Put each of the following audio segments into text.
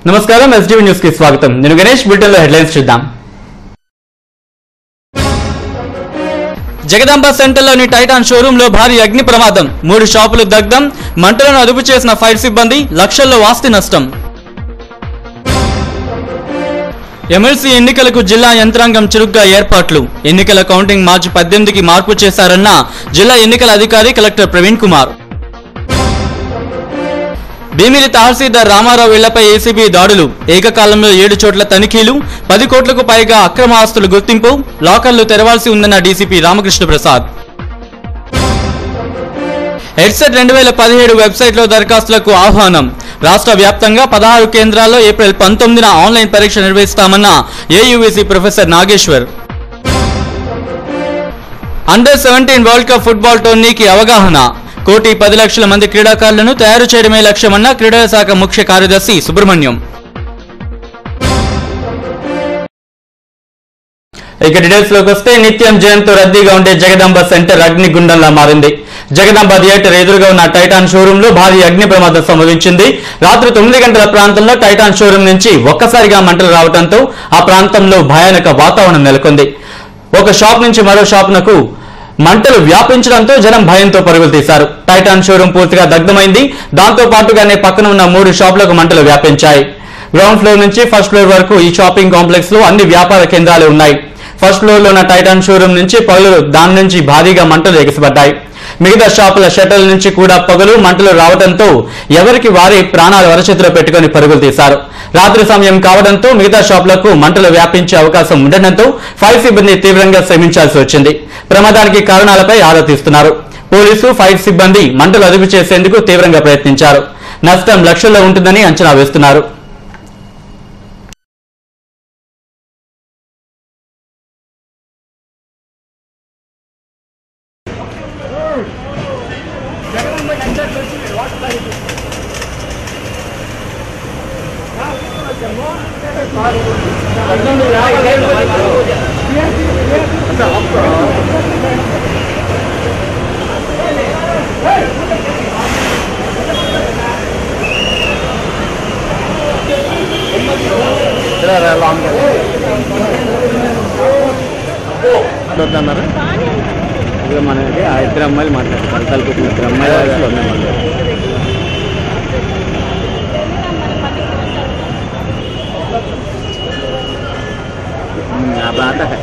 నమస్కారం STV news కి స్వాగతం. నేను గణేష్. బులెటిన్ లో హెడ్లైన్స్ చూద్దాం. జగదాంబ సెంటర్లోని టైటాన్ షోరూమ్ లో భారీ అగ్ని ప్రమాదం, 3 షాపులు దగ్ధం, మంటలను అదుపు చేసిన ఫైర్ సిబ్బంది, లక్షల్లో ఆస్తి నష్టం. ఎమ్మెల్సీ ఎన్నికలకు జిల్లా యంత్రాంగం చురుగ్గా ఏర్పాట్లు, ఎన్నికల కౌంటింగ్ మార్చి 18కి మార్పు చేశారన్న జిల్లా ఎన్నికల అధికారి కలెక్టర్ ప్రవీణ్ కుమార్. భీమిలి తహసీల్దార్ రామారావు ఇళ్లపై ఏసీబీ దాడులు, ఏకకాలంలో 7 చోట్ల తనిఖీలు, 10 కోట్లకు పైగా అక్రమ ఆస్తులు గుర్తింపు, లాకర్లు తెరవాల్సి ఉందన్న డీసీపీ రామకృష్ణ ప్రసాద్. హెడ్సెట్ 2017 వెబ్సైట్లో దరఖాస్తులకు ఆహ్వానం, రాష్ట్ర వ్యాప్తంగా 16 కేంద్రాల్లో ఏప్రిల్ 19న ఆన్లైన్ పరీక్ష నిర్వహిస్తామన్న ఏయూవీసీ ప్రొఫెసర్ నాగేశ్వర్. అండర్-17 వరల్డ్ కప్ ఫుట్బాల్ టోర్నీకి అవగాహన, 1,10,00,000 మంది క్రీడాకారులను తయారు చేయడమే లక్ష్యమన్న క్రీడల శాఖ ముఖ్య కార్యదర్శి సుబ్రహ్మణ్యం. ఇక డీటెయిల్స్ లోకి వస్తే, నిత్యం జనంతో రద్దీగా ఉండే జగదాంబ సెంటర్ అగ్నిగుండంలా మారింది. జగదాంబ థియేటర్ ఎదురుగా ఉన్న టైటాన్ షోరూమ్ లో భారీ అగ్ని ప్రమాదం సంభవించింది. రాత్రి 9 గంటల ప్రాంతంలో టైటాన్ షోరూమ్ నుంచి ఒక్కసారిగా మంటలు రావడంతో ఆ ప్రాంతంలో భయానక వాతావరణం నెలకొంది. ఒక షాప్ నుంచి మరో షాపునకు మంటలు వ్యాపించడంతో జనం భయంతో పరుగులు తీశారు. టైటాన్ షోరూమ్ పూర్తిగా దగ్ధమైంది. దాంతో పాటుగానే పక్కన ఉన్న 3 షాపులకు మంటలు వ్యాపించాయి. గ్రౌండ్ ఫ్లోర్ నుంచి ఫస్ట్ ఫ్లోర్ వరకు ఈ షాపింగ్ కాంప్లెక్స్ లో అన్ని వ్యాపార కేంద్రాలు ఉన్నాయి. ఫస్ట్ ఫ్లోర్ లో ఉన్న టైటాన్ షోరూమ్ నుంచి పగలు దాని నుంచి భారీగా మంటలు ఎగిసిపడ్డాయి. మిగతా షాపుల షట్టర్ల నుంచి కూడా పగలు మంటలు రావడంతో ఎవరికి వారి ప్రాణాలు అరచేతిలో పెట్టుకుని పరుగులు తీశారు. రాత్రి సమయం కావడంతో మిగతా షాపులకు మంటలు వ్యాపించే అవకాశం ఉండడంతో ఫైర్ సిబ్బంది తీవ్రంగా శ్రమించాల్సి వచ్చింది. ప్రమాదానికి కారణాలపై ఆరా తీస్తున్నారు. పోలీసు, ఫైర్ సిబ్బంది మంటలు అదుపు చేసేందుకు తీవ్రంగా ప్రయత్నించారు. నష్టం లక్షల్లో ఉంటుందని అంచనా వేస్తున్నారు. మనకి ఆ 2 అమ్మాయిలు మాట్లాడతారు, తలుపు 2 అమ్మాయిలు बात है।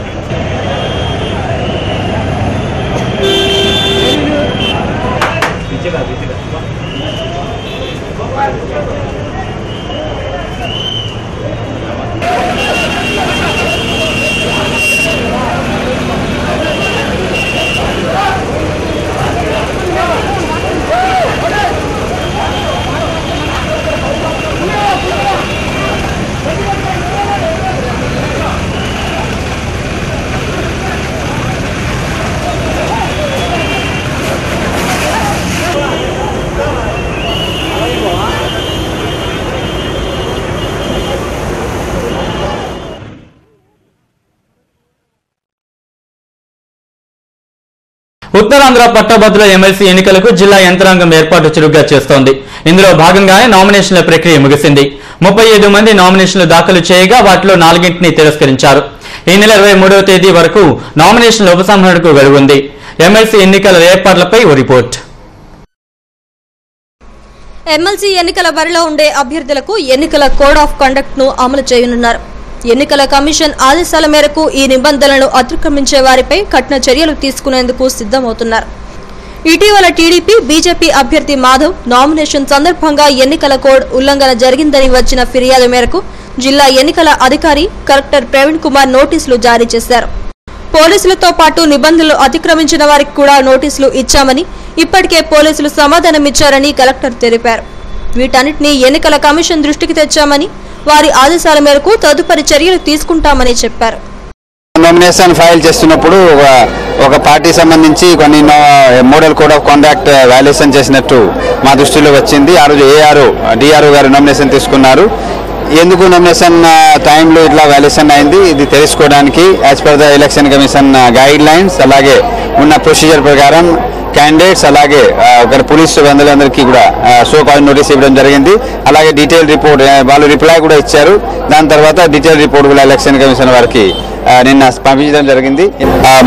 ఉత్తరాంధ్ర పట్టభద్రుల ఎమ్మెల్సీ ఎన్నికలకు జిల్లా యంత్రాంగం ఏర్పాటు చురుగ్గా చేస్తోంది. ఇందులో భాగంగానే నామినేషన్ల ప్రక్రియ ముగిసింది. 35 మంది నామినేషన్లు దాఖలు చేయగా వాటిలో 4ని తిరస్కరించారు. ఈ నెల 23వ తేదీ వరకు నామినేషన్ల ఉపసంహరణకు గడువుంది. ఎమ్మెల్సీ ఎన్నికల ఏర్పాట్లపై ఓ రిపోర్ట్. ఎమ్మెల్సీ ఎన్నికల బరిలో ఉండే అభ్యర్థులకు ఎన్నికల కోడ్ ఆఫ్ కండక్ట్ ను అమలు చేయనున్నారు. ఎన్నికల కమిషన్ ఆదేశాల మేరకు ఈ నిబంధనలను అతిక్రమించే వారిపై కఠిన చర్యలు తీసుకునేందుకు సిద్ధమవుతున్నారు. ఇటీవల టీడీపీ, బీజేపీ అభ్యర్థి మాధవ్ నామినేషన్ సందర్భంగా ఎన్నికల కోడ్ ఉల్లంఘన జరిగిందని వచ్చిన ఫిర్యాదు మేరకు జిల్లా ఎన్నికల అధికారి కలెక్టర్ ప్రవీణ్ కుమార్ నోటీసులు జారీ చేశారు. పోలీసులతో పాటు నిబంధనలు అతిక్రమించిన వారికి కూడా నోటీసులు ఇచ్చామని, ఇప్పటికే పోలీసులు సమాధానమిచ్చారని కలెక్టర్ తెలిపారు. వీటన్నిటిని ఎన్నికల కమిషన్ దృష్టికి తెచ్చామని, వారి ఆదేశాల మేరకు తదుపరి చర్యలు తీసుకుంటామని చెప్పారు. నామినేషన్ ఫైల్ చేస్తున్నప్పుడు ఒక పార్టీ సంబంధించి కొన్ని model code of conduct violation చేసినట్టు మా దృష్టిలో వచ్చింది. ఆ రోజు డిఆర్ఓ గారు నామినేషన్ తీసుకున్నారు. ఎందుకు నామినేషన్ టైంలో ఇట్లా వైలేషన్ అయింది ఇది తెలుసుకోవడానికి as per the election commission guide lines అలాగే ఉన్న ప్రొసీజర్ ప్రకారం క్యాండిడేట్స్ అలాగే పోలీసు అందరికీ కూడా షో కాజ్ నోటీస్ ఇవ్వడం జరిగింది. అలాగే డీటెయిల్ రిపోర్ట్ వాళ్ళు రిప్లై కూడా ఇచ్చారు. దాని తర్వాత డీటెయిల్ రిపోర్ట్ కూడా ఎలక్షన్ కమిషన్ వారికి నిన్న పంపించడం జరిగింది.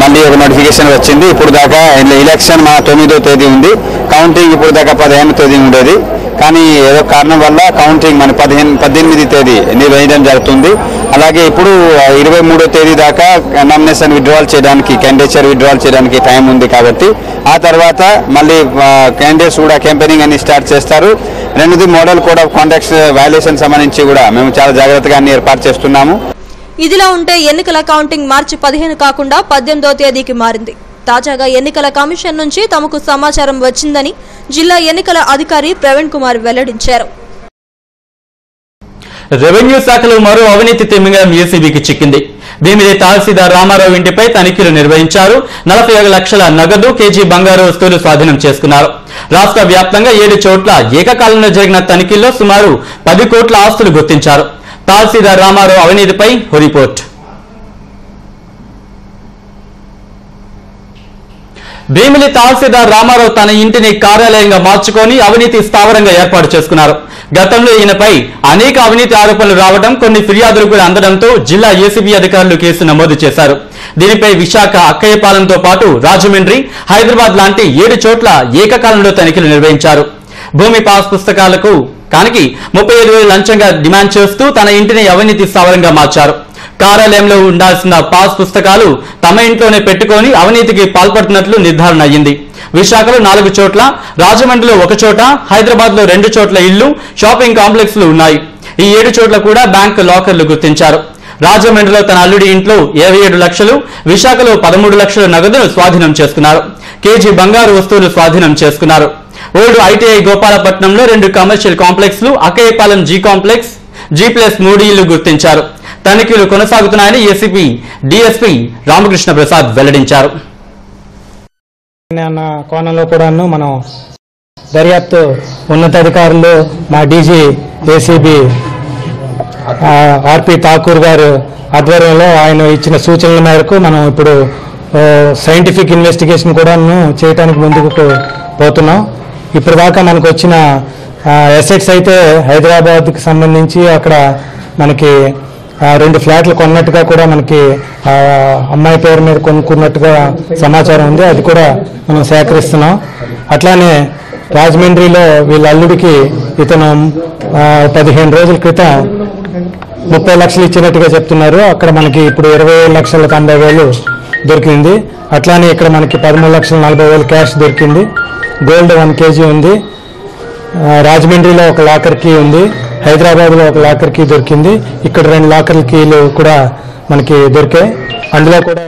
మళ్ళీ ఒక నోటిఫికేషన్ వచ్చింది. ఇప్పుడు దాకా ఎలక్షన్ మా 9వ తేదీ ఉంది, కౌంటింగ్ ఇప్పుడు దాకా 15వ తేదీ ఉండేది. కానీ ఏదో కారణం వల్ల కౌంటింగ్ మన 18వ తేదీ నిర్వహించడం జరుగుతుంది. అలాగే ఇప్పుడు 23వ తేదీ దాకా నామినేషన్ విత్డ్రాల్ చేయడానికి, క్యాండిడేచర్ విత్డ్రాల్ చేయడానికి టైం ఉంది. కాబట్టి ఆ తర్వాత మళ్ళీ క్యాండిడేట్స్ కూడా క్యాంపెయినింగ్ అని స్టార్ట్ చేస్తారు. రెండోది model code of conduct violation సంబంధించి కూడా మేము చాలా జాగ్రత్తగా అన్ని ఏర్పాటు చేస్తున్నాము. ఇదిలా ఉంటే ఎన్నికల కౌంటింగ్ మార్చి 15 కాకుండా 18వ తేదీకి మారింది. తాజాగా ఎన్నికల కమిషన్ నుంచి తమకు సమాచారం వచ్చిందని జిల్లా ఎన్నికల అధికారి ప్రవీణ్ కుమార్ వెల్లడించారు. రెవెన్యూ శాఖలో మరో అవినీతి తిమింగలం ఏసీబీకి చిక్కింది. భీమిలి తహసీల్దార్ రామారావు ఇంటిపై తనిఖీలు నిర్వహించారు. 41 లక్షల నగదు, కేజీ బంగారు వస్తువులు స్వాధీనం చేసుకున్నారు. రాష్ట్ర వ్యాప్తంగా 7 చోట్ల ఏకకాలంలో జరిగిన తనిఖీల్లో సుమారు 10 కోట్ల ఆస్తులు గుర్తించారు. తహసీల్దార్ రామారావు అవినీతిపై రిపోర్ట్. భీమిలి తహసీల్దార్ రామారావు తన ఇంటిని కార్యాలయంగా మార్చుకొని అవినీతి స్థావరంగా ఏర్పాటు చేసుకున్నారు. గతంలో ఈయనపై అనేక అవినీతి ఆరోపణలు రావడం, కొన్ని ఫిర్యాదులు కూడా అందడంతో జిల్లా ఏసీబీ అధికారులు కేసు నమోదు చేశారు. దీనిపై విశాఖ, అక్కయ్యపాలెంతో పాటు రాజమండ్రి, హైదరాబాద్ లాంటి 7 చోట్ల ఏకకాలంలో తనిఖీలు నిర్వహించారు. భూమి పాస్ పుస్తకాలకు కానికి 35,000 లంచంగా డిమాండ్ చేస్తూ తన ఇంటిని అవినీతి స్థావరంగా మార్చారు. కార్యాలయంలో ఉండాల్సిన పాస్ పుస్తకాలు తమ ఇంట్లోనే పెట్టుకొని అవినీతికి పాల్పడుతున్నట్లు నిర్ధారణ అయ్యింది. విశాఖలో 4 చోట్ల, రాజమండ్రిలో 1 చోట, హైదరాబాద్ లో 2 చోట్ల ఇళ్లు, షాపింగ్ కాంప్లెక్స్లు ఉన్నాయి. ఈ 7 చోట్ల కూడా బ్యాంకు లాకర్లు గుర్తించారు. రాజమండ్రిలో తన అల్లుడి ఇంట్లో 27 లక్షలు, విశాఖలో 13 లక్షల నగదును స్వాధీనం చేసుకున్నారు. కేజీ బంగారు వస్తువులు స్వాధీనం చేసుకున్నారు. ఓల్డ్ ఐటీఐ గోపాలపట్నంలో 2 కమర్షియల్ కాంప్లెక్స్లు, అక్కయ్యపాలెం జీ కాంప్లెక్స్, G+3 ఇళ్లు గుర్తించారు. తనిఖీలు కొనసాగుతున్నాయని ఏసీపీ డీఎస్పీ రామకృష్ణ ప్రసాద్ వెల్లడించారు. అన్న కోణంలో కూడాను మనం దర్యాప్తు ఉన్నతాధికారులు, మా డీజీ ఏసీబీ ఆర్పి ఠాకూర్ గారు ఆధ్వర్యంలో ఆయన ఇచ్చిన సూచనల మేరకు మనం ఇప్పుడు సైంటిఫిక్ ఇన్వెస్టిగేషన్ కూడాను చేయడానికి ముందుకు పోతున్నాం. ఇప్పుడు దాకా మనకు వచ్చిన అసెట్స్ అయితే హైదరాబాద్కి సంబంధించి అక్కడ మనకి 2 ఫ్లాట్లు కొన్నట్టుగా కూడా మనకి అమ్మాయి పేరు మీద కొనుక్కున్నట్టుగా సమాచారం ఉంది. అది కూడా మనం సేకరిస్తున్నాం. అట్లానే రాజమండ్రిలో వీళ్ళ అల్లుడికి ఇతను 15 రోజుల క్రితం 30 లక్షలు ఇచ్చినట్టుగా చెప్తున్నారు. అక్కడ మనకి ఇప్పుడు 20,90,000 దొరికింది. అట్లానే ఇక్కడ మనకి 13,40,000 క్యాష్ దొరికింది. గోల్డ్ 1 కేజీ ఉంది. రాజమండ్రిలో ఒక లాకర్ కీ ఉంది. హైదరాబాద్లో ఒక లాకర్ కీ దొరికింది. ఇక్కడ 2 లాకర్ కీలు కూడా మనకి దొరికాయి. అందులో కూడా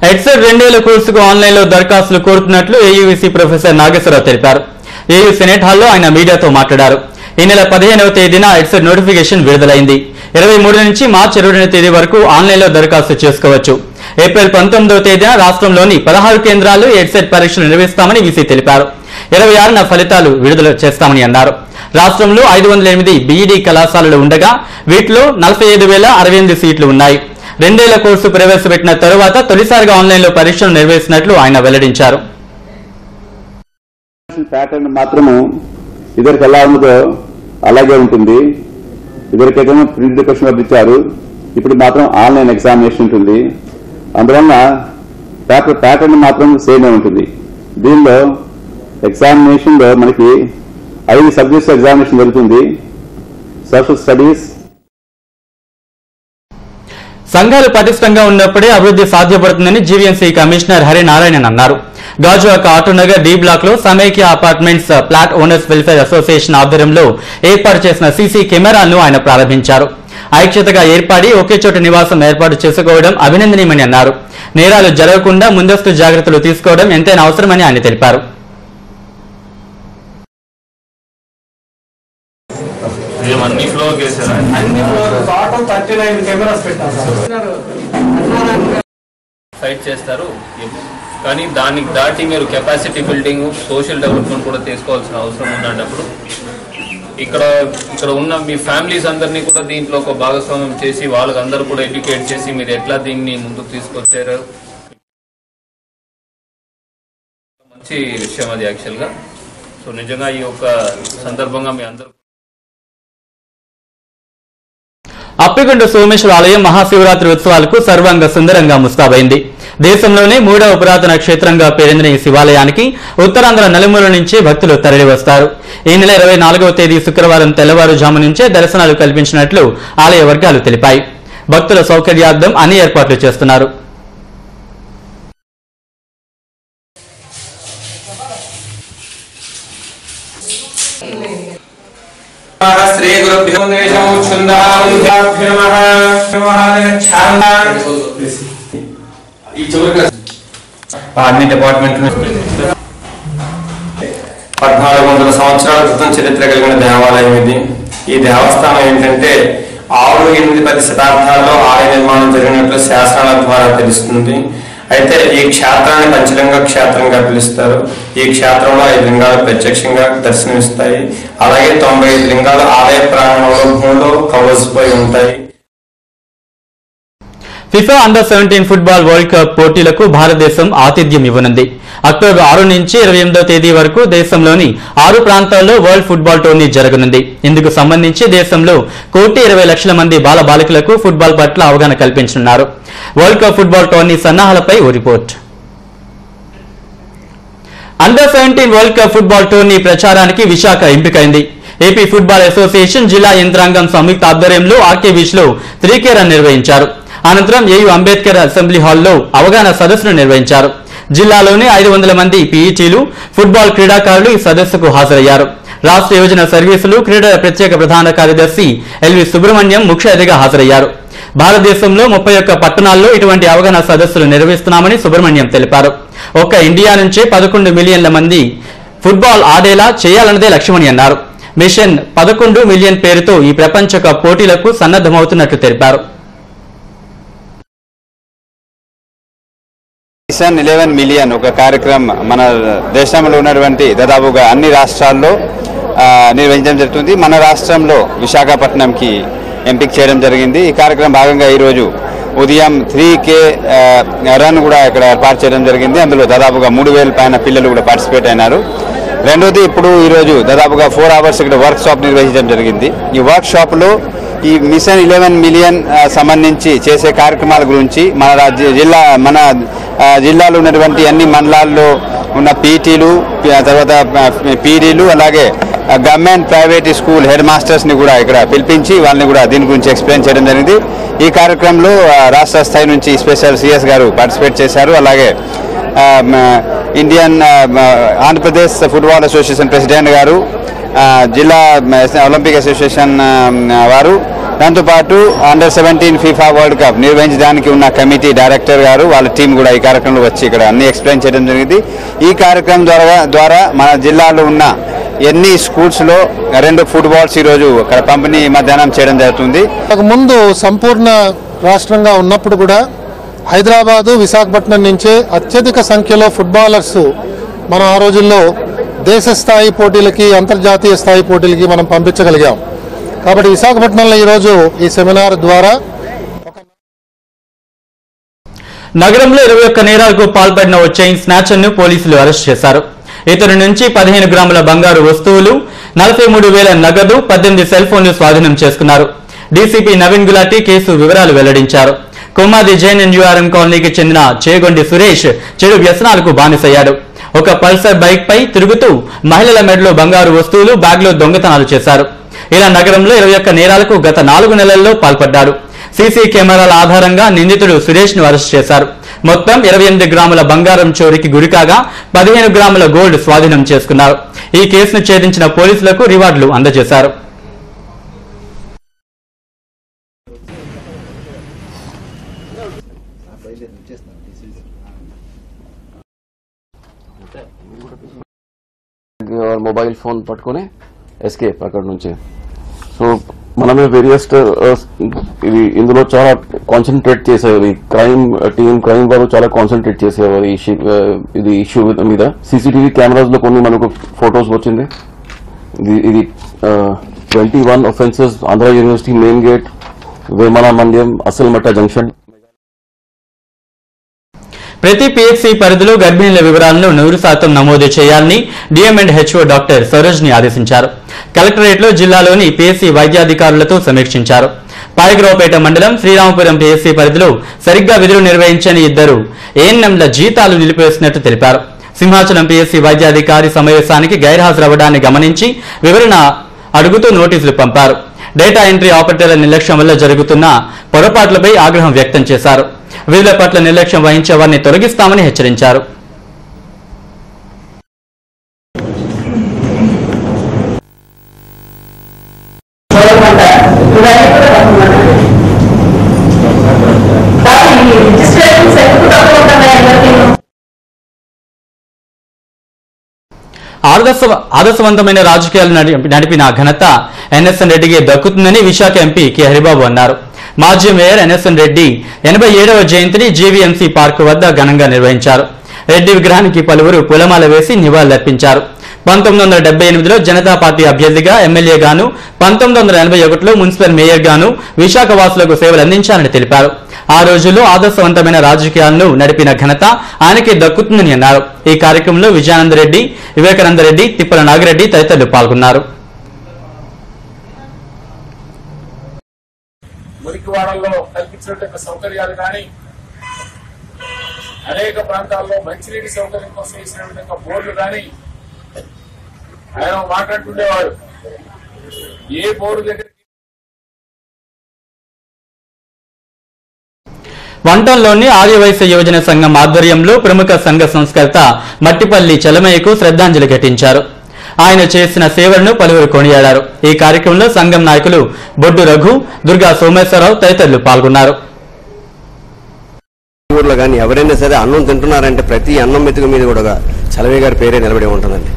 ఎడ్సెట్ 2 కోర్సుకు ఆన్లైన్లో దరఖాస్తులు కోరుతున్నట్లు ఏయూవీసీ ప్రొఫెసర్ నాగేశ్వరరావు తెలిపారు. ఏయూ సెనేట్ హాల్లో ఆయన మీడియాతో మాట్లాడారు. ఈ నెల 15వ తేదీన ఎడ్సెట్ నోటిఫికేషన్ విడుదలైంది. 23 నుంచి మార్చి 22వ తేదీ వరకు ఆన్లైన్లో దరఖాస్తు చేసుకోవచ్చు. ఏప్రిల్ 19వ తేదీన రాష్ట్రంలోని 16 కేంద్రాల్లో ఎడ్సెట్ పరీక్షలు నిర్వహిస్తామని వీసీ తెలిపారు. 26న ఫలితాలు విడుదల చేస్తామని అన్నారు. రాష్ట్రంలో 508 బీఈడీ కళాశాలలు ఉండగా వీటిలో 45,068 సీట్లు ఉన్నాయి. 2 ఏళ్ల కోర్సు ప్రవేశపెట్టిన తరువాత తొలిసారిగా ఆన్లైన్లో పరీక్షలు నిర్వహిస్తున్నట్లు ఆయన వెల్లడించారు. ప్యాటర్న్ మాత్రము ఇద్దరికి ఎలా ఉందో అలాగే ఉంటుంది. ఇద్దరికైతే ప్రింట్ క్వశ్చన్ పేపర్ ఇచ్చారు. ఇప్పుడు మాత్రం ఆన్లైన్ ఎగ్జామినేషన్ ఉంటుంది. అందువలన పేపర్ ప్యాటర్న్ మాత్రం సేమే ఉంటుంది. దీనిలో ఎగ్జామినేషన్ లో మనకి 5 సబ్జెక్ట్స్ ఎగ్జామినేషన్ జరుగుతుంది. Social studies. సంఘాలు పటిష్టంగా ఉన్నప్పుడే అభివృద్ధి సాధ్యపడుతుందని జీవీఎంసీ కమిషనర్ హరినారాయణన్ అన్నారు. గాజువాక ఆటోనగర్ డి బ్లాక్ లో సమైక్య apartments flat owners welfare association ఆధ్వర్యంలో ఏర్పాటు చేసిన సీసీ కెమెరాలను ఆయన ప్రారంభించారు. ఐక్యతగా ఏర్పడి ఒకే చోట నివాసం ఏర్పాటు చేసుకోవడం అభినందనీయమని అన్నారు. నేరాలు జరగకుండా ముందస్తు జాగ్రత్తలు తీసుకోవడం ఎంతైనా అవసరమని ఆయన తెలిపారు. ఫైట్ చేస్తారు, కానీ దానికి దాటి మీరు కెపాసిటీ బిల్డింగ్, సోషల్ డెవలప్మెంట్ కూడా తీసుకోవాల్సిన అవసరం ఉందన్నప్పుడు ఇక్కడ ఉన్న మీ ఫ్యామిలీస్ అందరినీ కూడా దీంట్లో ఒక భాగస్వామ్యం చేసి వాళ్ళందరూ కూడా ఎడ్యుకేట్ చేసి మీరు ఎట్లా దీన్ని ముందుకు తీసుకొచ్చారు, మంచి విషయం అది యాక్చువల్గా. సో నిజంగా ఈ యొక్క సందర్భంగా మీ అందరూ అప్పికొండ సోమేశ్వర ఆలయం మహాశివరాత్రి ఉత్సవాలకు సర్వాంగ సుందరంగా ముస్తాబైంది. దేశంలోనే 3వ పురాతన క్షేత్రంగా పేరొందిన ఈ శివాలయానికి ఉత్తరాంధ్ర నలుమూల నుంచి భక్తులు తరలివస్తారు. ఈ నెల 24వ తేదీ శుక్రవారం తెల్లవారుజాము నుంచే దర్శనాలు కల్పించినట్లు ఆలయ వర్గాలు తెలిపాయి. భక్తుల సౌకర్యార్థం అన్ని ఏర్పాట్లు చేస్తున్నారు. శ్రీ గురుభ్యో అన్ని డిపార్ట్మెంట్ 1400 సంవత్సరాల క్రితం చరిత్ర కలిగిన దేవాలయం ఇది. ఈ దేవస్థానం ఏంటంటే 6, 8, 10 శతాబ్దాల్లో ఆలయ నిర్మాణం జరిగినట్లు శాసనాల ద్వారా తెలుస్తుంది. అయితే ఈ క్షేత్రాన్ని పంచలింగ క్షేత్రంగా పిలుస్తారు. ఈ క్షేత్రంలో 5 లింగాలు ప్రత్యక్షంగా దర్శనమిస్తాయి. అలాగే 95 లింగాలు ఆలయ ప్రాంగణంలో భూమిలో కవలసిపోయి ఉంటాయి. FIFA under 17 football world cup పోటీలకు భారతదేశం ఆతిథ్యం ఇవ్వనుంది. అక్టోబర్ 6 నుంచి 28వ తేదీ వరకు దేశంలోని 6 ప్రాంతాల్లో వరల్డ్ ఫుట్బాల్ టోర్నీ జరగనుంది. ఇందుకు సంబంధించి దేశంలో 1,20,00,000 మంది బాలబాలికలకు ఫుట్బాల్ పట్ల అవగాహన కల్పించనున్నారు. వరల్డ్ కప్ ఫుట్బాల్ టోర్నీ సన్నాహాలపై ఓ report. Under 17 world cup football టోర్నీ ప్రచారానికి విశాఖ ఎంపికైంది. ఏపీ ఫుట్బాల్ అసోసియేషన్ జిల్లా యంత్రాంగం సంయుక్త ఆధ్వర్యంలో ఆర్కే బీచ్ లో 3K రన్ నిర్వహించారు. అనంతరం ఏయూ అంబేద్కర్ అసెంబ్లీ హాల్లో అవగాహన సదస్సును నిర్వహించారు. జిల్లాలోని 500 మంది పీఈటీలు, ఫుట్బాల్ క్రీడాకారులు ఈ సదస్సుకు హాజరయ్యారు. రాష్ట్ర యువజన సర్వీసులు క్రీడల ప్రత్యేక ప్రధాన కార్యదర్శి ఎల్వి సుబ్రహ్మణ్యం ముఖ్య అతిథిగా హాజరయ్యారు. భారతదేశంలో 31 పట్టణాల్లో ఇటువంటి అవగాహన సదస్సులు నిర్వహిస్తున్నామని సుబ్రహ్మణ్యం తెలిపారు. ఒక్క ఇండియా నుంచే 11 మిలియన్ల మంది ఫుట్బాల్ ఆడేలా చేయాలన్నదే లక్ష్యమని అన్నారు. మిషన్ 11 మిలియన్ పేరుతో ఈ ప్రపంచ కప్ పోటీలకు సన్నద్ధమవుతున్నట్లు తెలిపారు. మిషన్ 11 మిలియన్ ఒక కార్యక్రమం మన దేశంలో ఉన్నటువంటి దాదాపుగా అన్ని రాష్ట్రాల్లో నిర్వహించడం జరుగుతుంది. మన రాష్ట్రంలో విశాఖపట్నంకి ఎంపిక చేయడం జరిగింది. ఈ కార్యక్రమం భాగంగా ఈరోజు ఉదయం 3K రన్ కూడా ఇక్కడ ఏర్పాటు చేయడం జరిగింది. అందులో దాదాపుగా 3,000 పైన పిల్లలు కూడా పార్టిసిపేట్ అయినారు. రెండోది ఇప్పుడు ఈరోజు దాదాపుగా 4 hours ఇక్కడ వర్క్ షాప్ నిర్వహించడం జరిగింది. ఈ వర్క్ షాప్లో ఈ మిషన్ 11 మిలియన్ సంబంధించి చేసే కార్యక్రమాల గురించి మన జిల్లాలో ఉన్నటువంటి అన్ని మండలాల్లో ఉన్న పీటీలు, తర్వాత పీడీలు, అలాగే గవర్నమెంట్ ప్రైవేట్ స్కూల్ హెడ్ మాస్టర్స్ని కూడా ఇక్కడ పిలిపించి వాళ్ళని కూడా దీని గురించి ఎక్స్ప్లెయిన్ చేయడం జరిగింది. ఈ కార్యక్రమంలో రాష్ట్ర స్థాయి నుంచి స్పెషల్ సిఎస్ గారు పార్టిసిపేట్ చేశారు. అలాగే Indian Andhra Pradesh football association president గారు, జిల్లా ఒలింపిక్ అసోసియేషన్ వారు, దాంతోపాటు అండర్ 17 ఫీఫా వరల్డ్ కప్ నిర్వహించడానికి ఉన్న కమిటీ డైరెక్టర్ గారు వాళ్ళ టీం కూడా ఈ కార్యక్రమంలో వచ్చి ఇక్కడ అన్ని ఎక్స్ప్లెయిన్ చేయడం జరిగింది. ఈ కార్యక్రమం ద్వారా మన జిల్లాలో ఉన్న ఎన్ని స్కూల్స్లో 2 ఫుట్బాల్స్ ఈరోజు ఇక్కడ పంపిణీ మధ్యాహ్నం చేయడం జరుగుతుంది. ముందు సంపూర్ణ రాష్ట్రంగా ఉన్నప్పుడు కూడా హైదరాబాదు, విశాఖపట్నం నుంచే అత్యధిక సంఖ్యలో ఫుట్బాలర్స్ మనం ఆ రోజుల్లో దేశ స్థాయి పోటీలకి, అంతర్జాతీయ స్థాయి పోటీలకి మనం పంపించగలిగాం. కాబట్టి విశాఖపట్నంలో ఈరోజు ఈ సెమినార్ ద్వారా నగరంలో 21 నేరాలకు పాల్పడిన ఓ చైన్ స్నాచర్ ను పోలీసులు అరెస్ట్ చేశారు. ఇతని నుంచి 15 గ్రాముల బంగారు వస్తువులు, 43,000 నగదు, 18 సెల్ ఫోన్లు స్వాధీనం చేసుకున్నారు. డీసీపీ నవీన్ గులాటి కేసు వివరాలు వెల్లడించారు. కొమ్మాది జైన్ ఎన్యూఆర్ఎం కాలనీకి చెందిన చేగొండి సురేష్ చెడు వ్యసనాలకు బానిసయ్యాడు. ఒక పల్సర్ బైక్ పై తిరుగుతూ మహిళల మెడలో బంగారు వస్తువులు, బ్యాగ్లో దొంగతనాలు చేశారు. ఇలా నగరంలో 21 నేరాలకు గత 4 నెలల్లో పాల్పడ్డాడు. సీసీ కెమెరాల ఆధారంగా నిందితుడు సురేష్ ను అరెస్ట్ చేశారు. మొత్తం 28 గ్రాముల బంగారం చోరీకి గురికాగా 15 గ్రాముల గోల్డ్ స్వాధీనం చేసుకున్నారు. ఈ కేసును ఛేదించిన పోలీసులకు రివార్డులు అందజేశారు. మొబైల్ ఫోన్ పట్టుకుని ఎస్కేప్ అక్కడ నుంచి. సో మనమే వేరియస్ ఇందులో చాలా కాన్సన్ట్రేట్ చేసేవారు. క్రైమ్ వాళ్ళు చాలా కాన్సన్ట్రేట్ చేసేవారు ఇది ఇష్యూ మీద. సీసీటీవీ కెమెరాస్ లో కొన్ని మనకు ఫొటోస్ వచ్చింది. ఇది 21 offences Andhra university main gate, Vemana Mandyam, Asalmatta junction. ప్రతి పిహెచ్సి పరిధిలో గర్భిణీల వివరాలను 100% నమోదు చేయాలని డిఎంఎండ్హెచ్ఓ డాక్టర్ సరోజ్ని ఆదేశించారు. కలెక్టరేట్లో జిల్లాలోని పిహెచ్సి వైద్యాధికారులతో సమీక్షించారు. పాయగ్రావుపేట మండలం శ్రీరామపురం పిహెచ్సి పరిధిలో సరిగ్గా విధులు నిర్వహించని 2 ఏఎన్ఎంల జీతాలు నిలిపివేసినట్టు తెలిపారు. సింహాచలం పిహెచ్సి వైద్యాధికారి సమావేశానికి గైర్హాజరవ్వడాన్ని గమనించి వివరణ అడుగుతూ నోటీసులు పంపారు. డేటా ఎంట్రీ ఆపరేటర్ల నిర్లక్ష్యం వల్ల జరుగుతున్న పొరపాట్లపై ఆగ్రహం వ్యక్తం చేశారు. విధుల పట్ల నిర్లక్ష్యం వహించే వారిని తొలగిస్తామని హెచ్చరించారు. ఆదర్శవంతమైన రాజకీయాలు నడిపిన ఘనత ఎన్ఎస్ఎన్ రెడ్డికి దక్కుతుందని విశాఖ ఎంపీ కె హరిబాబు అన్నారు. మాజీ మేయర్ ఎన్ఎస్ఎన్ రెడ్డి 87వ జయంతిని జీవీఎంసీ పార్కు వద్ద ఘనంగా నిర్వహించారు. రెడ్డి విగ్రహానికి పలువురు పూలమాల వేసి నివాళులర్పించారు. 1978లో జనతా పార్టీ అభ్యర్థిగా ఎమ్మెల్యే గాను 1981లో మున్సిపల్ మేయర్ గాను విశాఖ వాసులకు సేవలు అందించాలని తెలిపారు. ఆ రోజుల్లో ఆదర్శవంతమైన రాజకీయాలను నడిపిన ఘనత ఆయనకి దక్కుతుందని అన్నారు. ఈ కార్యక్రమంలో విజయానందరెడ్డి, వివేకానందరెడ్డి, తిప్పల నాగిరెడ్డి తదితరులు పాల్గొన్నారు. మురికివాడల్లో కల్పించినటువంటి సౌకర్యాలు కానీ, అనేక ప్రాంతాల్లో మంచినీటి సౌకర్యం కోసం వేసినటువంటి బోర్లు కానీ ఆయన మాట్లాడుతుండేవాడు. ఏ బోర్డు దగ్గర వంటంలోని ఆర్యవైశ్య యువజన సంఘం ఆధ్వర్యంలో ప్రముఖ సంఘ సంస్కర్త మట్టిపల్లి చలమయ్యకు శ్రద్ధాంజలి ఘటించారు. ఆయన చేసిన సేవలను పలువురు కొనియాడారు. ఈ కార్యక్రమంలో సంఘం నాయకులు బొడ్డు రఘు, దుర్గా సోమేశ్వరరావు తదితరులు పాల్గొన్నారు. ఊర్లో కానీ ఎవరైనా సరే అన్నం తింటున్నారంటే ప్రతి అన్నం మెతుకు మీద కూడా చలమయ్య గారి పేరే నిలబడి ఉంటుందండి.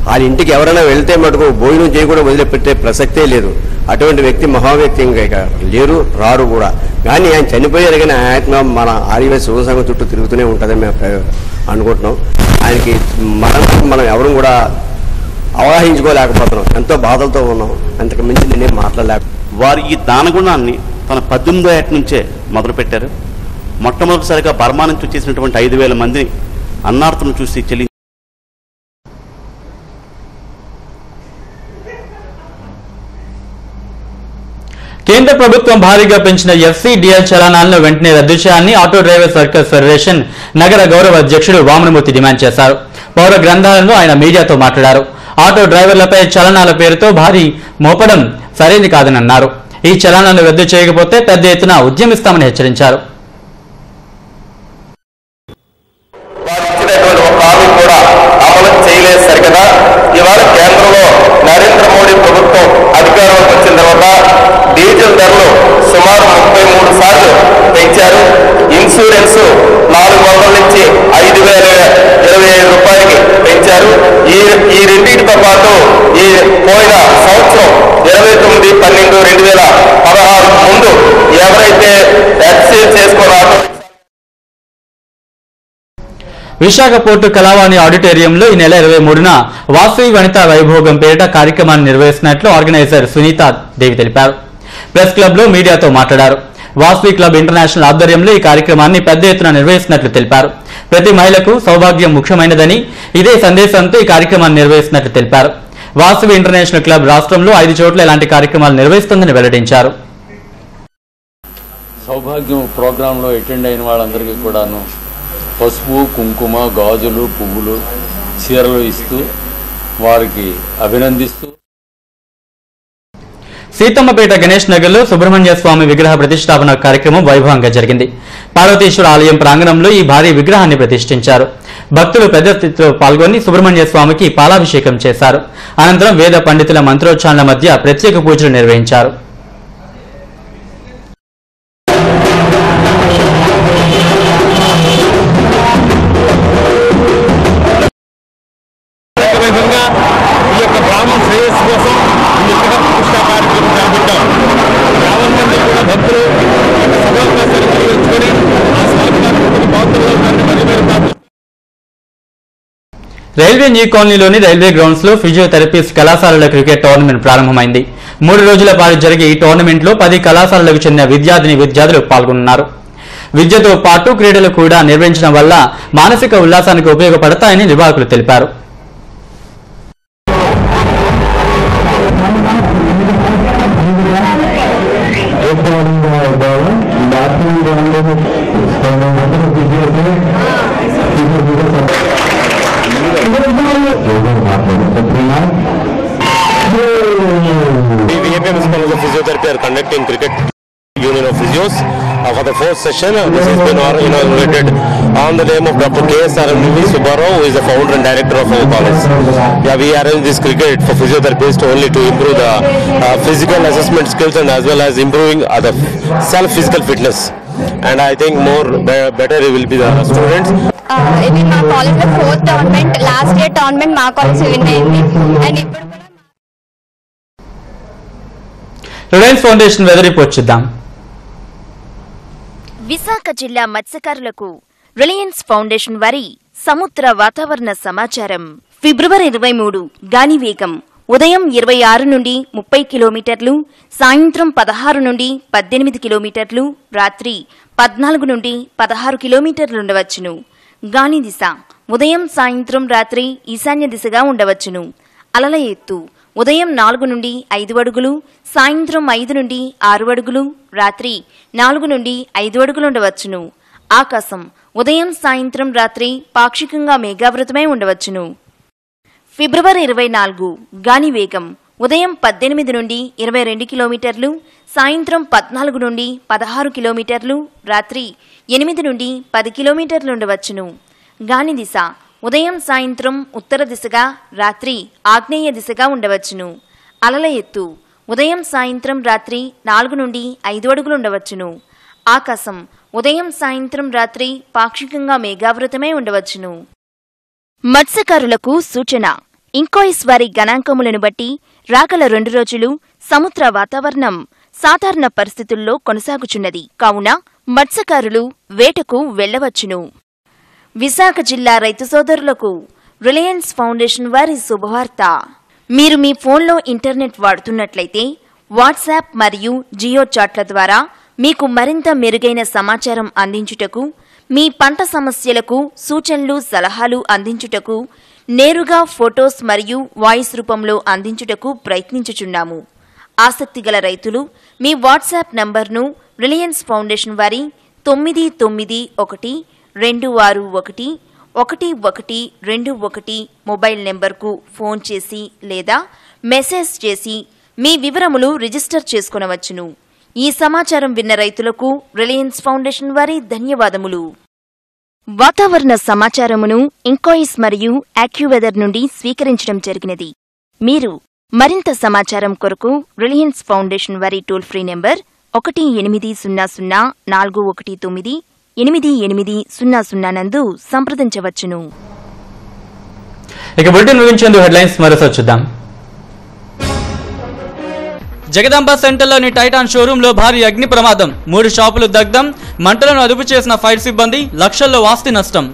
వాళ్ళ ఇంటికి ఎవరైనా వెళ్తే మటుకు భోజనం చేయకుండా వదిలిపెట్టే ప్రసక్తే లేదు. అటువంటి వ్యక్తి మహావ్యక్తి ఇంకా లేరు, రారు కూడా. కానీ ఆయన చనిపోయారు, కానీ ఆత్మ మన ఆర్యవైశ్య శివ సంఘం చుట్టూ తిరుగుతూనే ఉంటుందని మేము అనుకుంటున్నాం. ఆయనకి మనం ఎవరు కూడా అవగాహించుకోలేకపోతున్నాం. ఎంతో బాధలతో ఉన్నాం. అంతకు మించి నేనేం మాట్లాడలేక. వారు ఈ దానగుణాన్ని తన 18వ ఏట నుంచే మొదలుపెట్టారు. మొట్టమొదటిసారిగా బర్మా నుంచి వచ్చేసినటువంటి 5,000 మందిని అన్నార్తులను చూసి చెల్లి కేంద్ర ప్రభుత్వం భారీగా పెంచిన ఎఫ్సీడీఎల్ చలానాలను వెంటనే రద్దు చేయాలని ఆటో డ్రైవర్స్ వర్కర్స్ ఫెడరేషన్ నగర గౌరవ అధ్యక్షుడు వామనమూర్తి డిమాండ్ చేశారు. పౌర గ్రంథాలను ఆయన మీడియాతో మాట్లాడారు. ఆటో డ్రైవర్లపై చలనాల పేరుతో భారీ మోపడం సరైనది కాదని అన్నారు. ఈ చలనాలను రద్దు చేయకపోతే పెద్ద ఎత్తున ఉద్యమిస్తామని హెచ్చరించారు. కూడా అమలు చేయలేదు సరికదా. ఇవాళ కేంద్రంలో నరేంద్ర మోడీ ప్రభుత్వం అధికారంలోకి వచ్చిన తర్వాత డీజిల్ ధరలు సుమారు 33 సార్లు పెంచారు. ఇన్సూరెన్స్ 400 నుంచి 5,025 రూపాయలకి పెంచారు. ఈ రెండింటితో పాటు ఈ పోయిన సంవత్సరం 29/12/2016 ముందు ఎవరైతే ఎక్సైజ్ చేసుకోరాటో విశాఖ పోర్టు కళావాణి ఆడిటోరియంలో ఈ నెల 23న వాసవి వనితా వైభోగం పేరిట కార్యక్రమాన్ని నిర్వహిస్తున్నట్లు ఆర్గనైజర్ సునీతా దేవి తెలిపారు. ప్రెస్ క్లబ్ లో మీడియాతో మాట్లాడారు. వాసవి క్లబ్ ఇంటర్నేషనల్ ఆధ్వర్యంలో ఈ కార్యక్రమాన్ని పెద్ద ఎత్తున నిర్వహిస్తున్నట్లు తెలిపారు. ప్రతి మహిళకు సౌభాగ్యం ముఖ్యమైనదని ఇదే సందేశంతో ఈ కార్యక్రమాన్ని నిర్వహిస్తున్నట్లు తెలిపారు. వాసవి ఇంటర్నేషనల్ క్లబ్ రాష్ట్రంలో 5 చోట్ల ఇలాంటి కార్యక్రమాలు నిర్వహిస్తుందని వెల్లడించారు. సౌభాగ్యం ప్రోగ్రాంలో అటెండ్ అయిన వాళ్ళందరికీ కూడాను పసుపు, కుంకుమ, గాజులు, పువ్వులు, చీరలు ఇస్తూ వారికి అభినందిస్తూ సీతమ్మపేట గణేష్ నగర్ లో సుబ్రహ్మణ్య స్వామి విగ్రహ ప్రతిష్టాపన కార్యక్రమం వైభవంగా జరిగింది. పార్వతీశ్వర ఆలయం ప్రాంగణంలో ఈ భారీ విగ్రహాన్ని ప్రతిష్ఠించారు. భక్తులు పెద్ద ఎత్తులో పాల్గొని సుబ్రహ్మణ్య స్వామికి పాలాభిషేకం చేశారు. అనంతరం వేద పండితుల మంత్రోచ్చారణల మధ్య ప్రత్యేక పూజలు నిర్వహించారు. రైల్వే న్యూ కాలనీలోని రైల్వే గ్రౌండ్స్ లో ఫిజియోథెరపిస్ట్ కళాశాలల క్రికెట్ టోర్నమెంట్ ప్రారంభమైంది. 3 రోజుల పాటు జరిగే ఈ టోర్నమెంట్ లో 10 కళాశాలలకు చెందిన విద్యార్థులు పాల్గొన్నారు. విద్యతో పాటు క్రీడలు కూడా నిర్వహించడం వల్ల మానసిక ఉల్లాసానికి ఉపయోగపడతాయని నిర్వాహకులు తెలిపారు. VAPM College of Physiotherapy are conducting cricket union of physios for the fourth session. This has been inaugurated on the name of Dr. KSRMV Subbarao, who is the founder and director of our college. Yeah, we arrange this cricket for physiotherapists only to improve the physical assessment skills and as well as improving the self-physical fitness. And I think better will be the students. ఇది మా college లో 4th tournament. Last year tournament మా college win అయింది. And ఇప్పుడు Reliance foundation weather report చూద్దాం. విశాఖ జిల్లా మత్స్యకారులకు Reliance foundation వారి సముద్ర వాతావరణ సమాచారం. ఫిబ్రవరి 23 గాలి వేగం ఉదయం 26 నుండి 30 కిలోమీటర్లు, సాయంత్రం 16 నుండి 18 కిలోమీటర్లు, రాత్రి 14 నుండి 16 కిలోమీటర్లు ఉండవచ్చును. గాలి దిశ ఉదయం సాయంత్రం రాత్రి ఈశాన్య దిశగా ఉండవచ్చును. అలల ఎత్తు ఉదయం 4 నుండి 5 అడుగులు, సాయంత్రం 5 నుండి 6 అడుగులు, రాత్రి 4 నుండి 5 అడుగులు ఉండవచ్చును. ఆకాశం ఉదయం సాయంత్రం రాత్రి పాక్షికంగా మేఘావృతమై ఉండవచ్చును. ఫిబ్రవరి 24 గాలి వేగం ఉదయం 18 నుండి 22 కిలోమీటర్లు, సాయంత్రం 14 నుండి 16 కిలోమీటర్లు, రాత్రి 8 నుండి 10 కిలోమీటర్లు ఉండవచ్చును. గాలి దిశ ఉదయం సాయంత్రం ఉత్తర దిశగా, రాత్రి ఆగ్నేయ దిశగా ఉండవచ్చును. అలల ఎత్తు ఉదయం సాయంత్రం రాత్రి 4 నుండి 5 అడుగులు ఉండవచ్చును. ఆకాశం ఉదయం సాయంత్రం రాత్రి పాక్షికంగా మేఘావృతమై ఉండవచ్చును. మత్స్యకారులకు సూచన. ఇంకాయిస్ వారి గణాంకములను బట్టి రాగల 2 రోజులు సముద్ర వాతావరణం సాధారణ పరిస్థితుల్లో కొనసాగుచున్నది. కావున మత్స్యకారులు వేటకు వెళ్లవచ్చును. విశాఖ జిల్లా రైతు సోదరులకు రిలయన్స్ ఫౌండేషన్ వారి శుభవార్త. మీరు మీ ఫోన్లో ఇంటర్నెట్ వాడుతున్నట్లయితే వాట్సాప్ మరియు జియో చాట్ల ద్వారా మీకు మరింత మెరుగైన సమాచారం అందించుటకు, మీ పంట సమస్యలకు సూచనలు సలహాలు అందించుటకు, నేరుగా ఫొటోస్ మరియు వాయిస్ రూపంలో అందించుటకు ప్రయత్నించుచున్నాము. ఆసక్తిగల రైతులు మీ వాట్సాప్ నంబర్ను రిలయన్స్ ఫౌండేషన్ వారి 9926111121 మొబైల్ నెంబర్కు ఫోన్ చేసి లేదా మెసేజ్ చేసి మీ వివరములు రిజిస్టర్ చేసుకొనవచ్చును. ఈ సమాచారం విన్న రైతులకు రిలయన్స్ ఫౌండేషన్ వారి ధన్యవాదములు. వాతావరణ సమాచారమును ఇంకాయిస్ మరియు యాక్యువెదర్ నుండి స్వీకరించడం జరిగినది. మీరు మరింత సమాచారం కొరకు రిలయన్స్ ఫౌండేషన్ వారి టోల్ ఫ్రీ నెంబర్ 180041988800 నందు సంప్రదించవచ్చును. ఇక బులెటిన్ ముగించేందుకు హెడ్లైన్స్ మరోసారి చూద్దాం. జగదాంబ సెంటర్లోని టైటాన్ షోరూంలో భారీ అగ్ని ప్రమాదం, 3 షాపులు దగ్ధం, మంటలను అదుపు చేసిన ఫైర్ సిబ్బంది, లక్షల్లో ఆస్తి నష్టం.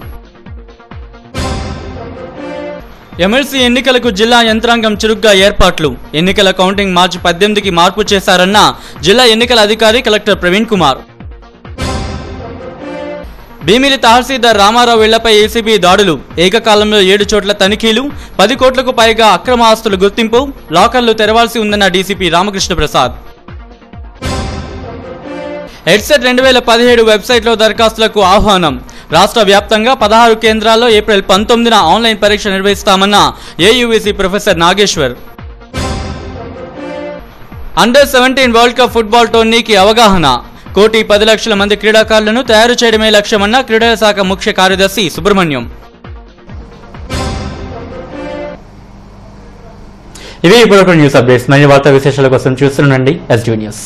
ఎమ్మెల్సీ ఎన్నికలకు జిల్లా యంత్రాంగం చురుగ్గా ఏర్పాట్లు, ఎన్నికల కౌంటింగ్ మార్చి 18కి మార్పు చేశారన్న జిల్లా ఎన్నికల అధికారి కలెక్టర్ ప్రవీణ్ కుమార్. భీమిలి తహసీల్దార్ రామారావు ఇళ్లపై ఏసీబీ దాడులు, ఏకకాలంలో 7 చోట్ల తనిఖీలు, 10 కోట్లకు పైగా అక్రమ ఆస్తుల గుర్తింపు, లాకర్లు తెరవాల్సి ఉందన్న డీసీపీ రామకృష్ణ ప్రసాద్. హెడ్సెట్ 2017 వెబ్సైట్లో దరఖాస్తులకు ఆహ్వానం, రాష్ట్ర వ్యాప్తంగా 16 కేంద్రాల్లో ఏప్రిల్ 19న ఆన్లైన్ పరీక్ష నిర్వహిస్తామన్న ఏయూవీసీ ప్రొఫెసర్ నాగేశ్వర్. అండర్-17 వరల్డ్ కప్ ఫుట్బాల్ టోర్నీకి అవగాహన, 1,10,00,000 మంది క్రీడాకారులను తయారు చేయడమే లక్ష్యమన్న క్రీడల శాఖ ముఖ్య కార్యదర్శి సుబ్రహ్మణ్యం. ఇవి ఇప్పుడు న్యూస్ అప్డేట్స్. మరిన్ని వార్తా విశేషాల కోసం చూస్తుండండి ఎస్డీ న్యూస్.